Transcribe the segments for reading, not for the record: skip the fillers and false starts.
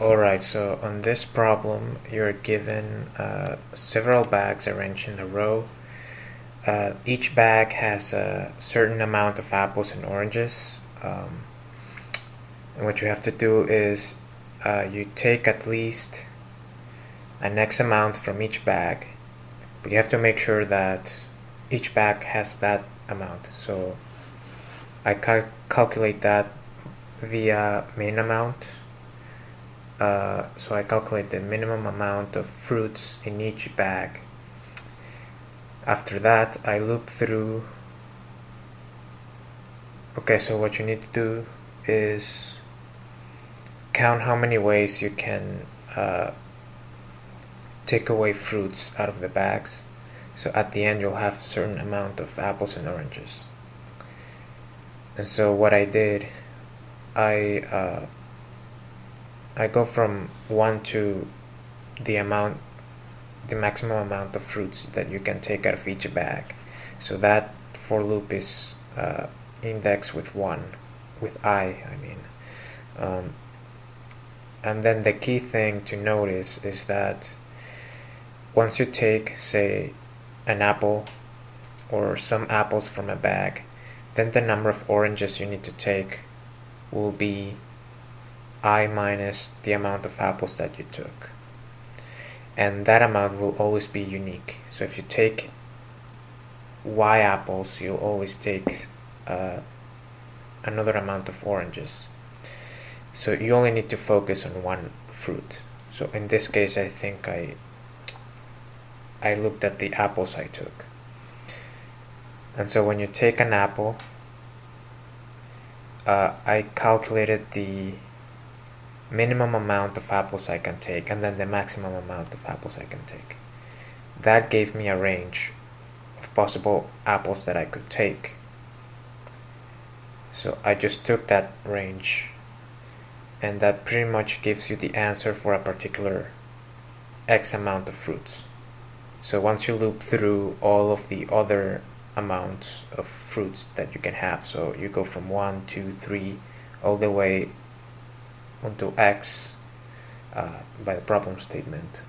Alright, so on this problem, you're given several bags arranged in a row. Each bag has a certain amount of apples and oranges. And what you have to do is you take at least an X amount from each bag, but you have to make sure that each bag has that amount. So I calculate that via main amount. So I calculate the minimum amount of fruits in each bag. After that, I loop through. Okay, so what you need to do is count how many ways you can take away fruits out of the bags. So at the end, you'll have a certain amount of apples and oranges. And so what I did, I go from 1 to the maximum amount of fruits that you can take out of each bag. So that for loop is indexed with 1, with I mean. And then the key thing to notice is that once you take, say, an apple or some apples from a bag, then the number of oranges you need to take will be I minus the amount of apples that you took. And that amount will always be unique. So if you take Y apples, you'll always take another amount of oranges. So you only need to focus on one fruit. So in this case, I think I looked at the apples I took. And so when you take an apple, I calculated the minimum amount of apples I can take and then the maximum amount of apples I can take. That gave me a range of possible apples that I could take. So I just took that range, and that pretty much gives you the answer for a particular X amount of fruits. So once you loop through all of the other amounts of fruits that you can have, so you go from 1, 2, 3 all the way onto X by the problem statement,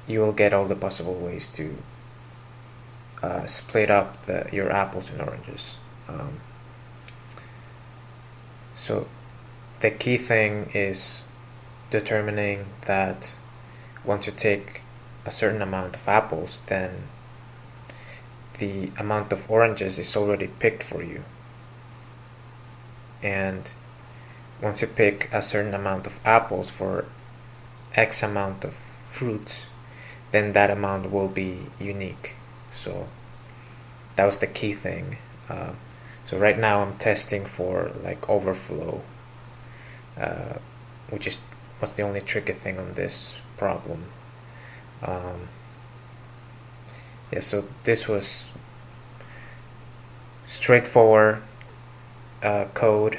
you will get all the possible ways to split up your apples and oranges. So the key thing is determining that once you take a certain amount of apples, then the amount of oranges is already picked for you. And once you pick a certain amount of apples for X amount of fruits, then that amount will be unique. So that was the key thing. So right now I'm testing for like overflow, which was the only tricky thing on this problem. Yeah, so this was straightforward code.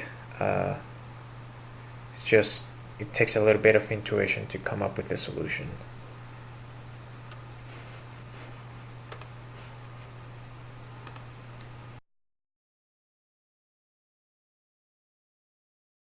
It takes a little bit of intuition to come up with the solution.